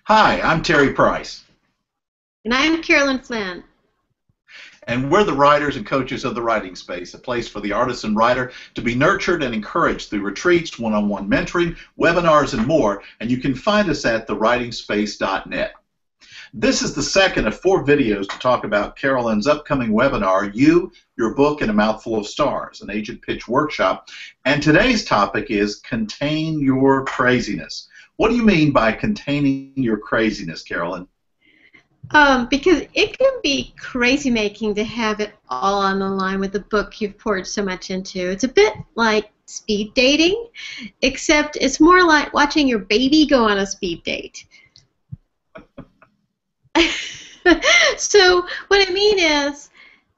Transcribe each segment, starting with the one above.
Hi, I'm Terry Price, And I'm Carolyn Flynn. and we're the writers and coaches of the writing space, a place for the artisan writer to be nurtured and encouraged through retreats, one-on-one mentoring, webinars, and more, and you can find us at thewritingspace.net. This is the second of 4 videos to talk about Carolyn's upcoming webinar, You, Your Book, and a Mouthful of Stars, an agent pitch workshop, and today's topic is Contain Your Craziness. What do you mean by containing your craziness, Carolyn? Because it can be crazy making to have it all on the line with the book you've poured so much into. It's a bit like speed dating, except it's more like watching your baby go on a speed date. So what I mean is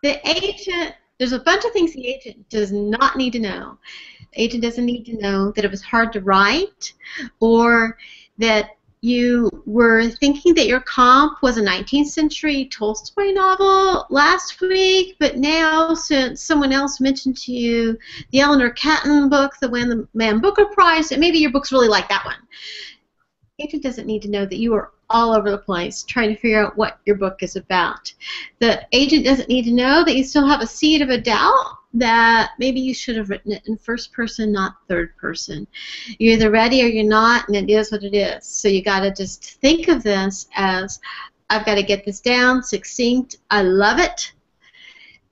there's a bunch of things the agent does not need to know. The agent doesn't need to know that it was hard to write, or that you were thinking that your comp was a 19th century Tolstoy novel last week, but now since someone else mentioned to you the Eleanor Catton book that won the Man Booker Prize, and maybe your book's really like that one. The agent doesn't need to know that you are all over the place trying to figure out what your book is about. The agent doesn't need to know that you still have a seed of a doubt that maybe you should have written it in first person, not third person. You're either ready or you're not, and it is what it is. So you got to just think of this as, I've got to get this down, succinct, I love it,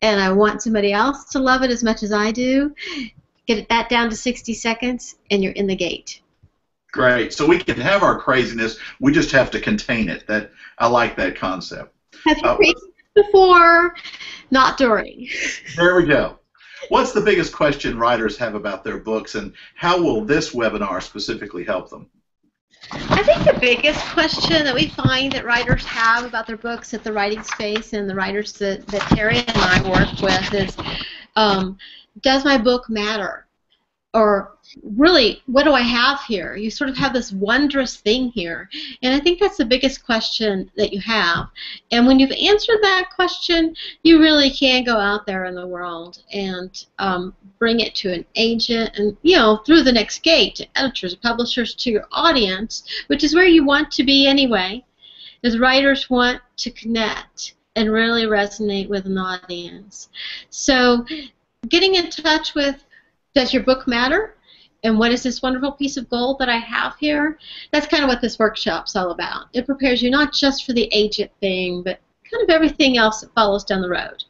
and I want somebody else to love it as much as I do. Get that down to 60 seconds, and you're in the gate. Great. So we can have our craziness. We just have to contain it. I like that concept. Have you crazy before? Not during. There we go. What's the biggest question writers have about their books, and how will this webinar specifically help them? I think the biggest question that we find that writers have about their books at the writing space, and the writers that Terry and I work with, is does my book matter? Or really, what do I have here? You sort of have this wondrous thing here. And I think that's the biggest question that you have. And when you've answered that question, you really can go out there in the world and bring it to an agent and, through the next gate, to editors, publishers, to your audience, which is where you want to be anyway, is writers want to connect and really resonate with an audience. So getting in touch with, does your book matter? And what is this wonderful piece of gold that I have here? That's kind of what this workshop's all about. It prepares you not just for the agent thing, but kind of everything else that follows down the road.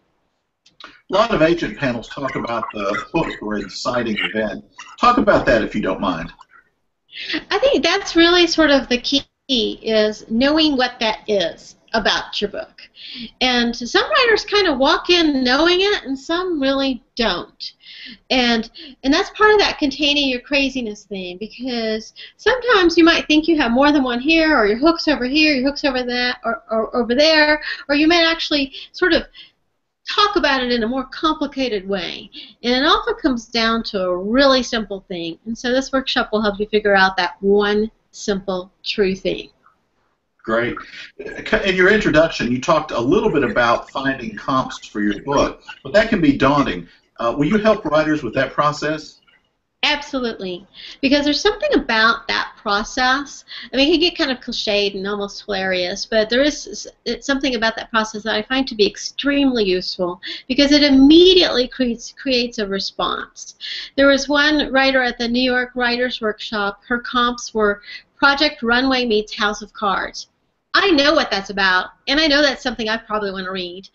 A lot of agent panels talk about the hook or inciting event. Talk about that if you don't mind. I think that's really sort of the key, is knowing what that is about your book. And some writers kind of walk in knowing it, and some really don't. And that's part of that containing your craziness thing, because sometimes you might think you have more than one here, or your hook's over here, your hook's over that, or over there, or you might actually sort of talk about it in a more complicated way. And it often comes down to a really simple thing. And so this workshop will help you figure out that one simple, true thing. Great. In your introduction, you talked a little bit about finding comps for your book, but that can be daunting. Will you help writers with that process? Absolutely, because there's something about that process. I mean, it can get kind of cliched and almost hilarious, but it's something about that process that I find to be extremely useful, because it immediately creates a response. There was one writer at the New York Writers Workshop. Her comps were Project Runway meets House of Cards. I know what that's about, and I know that's something I probably want to read.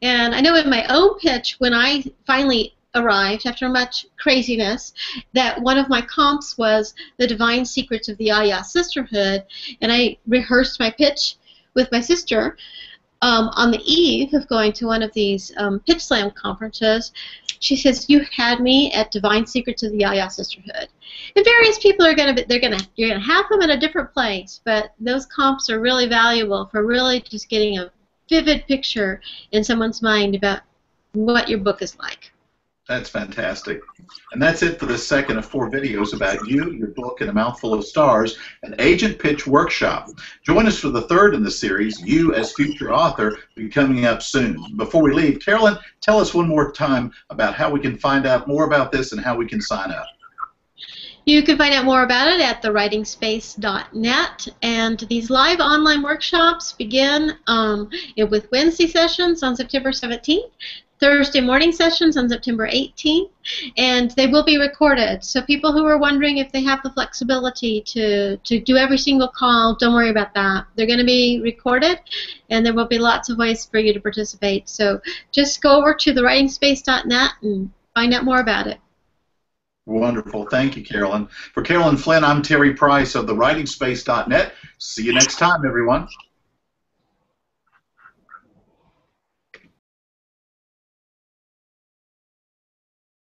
And I know in my own pitch, when I finally arrived, after much craziness, that one of my comps was The Divine Secrets of the Yaya Sisterhood, and I rehearsed my pitch with my sister on the eve of going to one of these pitch slam conferences. She says, "You had me at Divine Secrets of the Yaya Sisterhood." And various people you're gonna have them in a different place, but those comps are really valuable for really just getting a vivid picture in someone's mind about what your book is like. That's fantastic. And that's it for the second of 4 videos about you, your book, and a mouthful of stars, an agent pitch workshop. Join us for the third in the series, You as Future Author, will be coming up soon. Before we leave, Carolyn, tell us one more time about how we can find out more about this and how we can sign up. You can find out more about it at thewritingspace.net. And these live online workshops begin with Wednesday sessions on September 17th, Thursday morning sessions on September 18th, and they will be recorded. So people who are wondering if they have the flexibility to do every single call, don't worry about that. They're going to be recorded, and there will be lots of ways for you to participate. So just go over to thewritingspace.net and find out more about it. Wonderful. Thank you, Carolyn. For Carolyn Flynn, I'm Terry Price of thewritingspace.net. See you next time, everyone.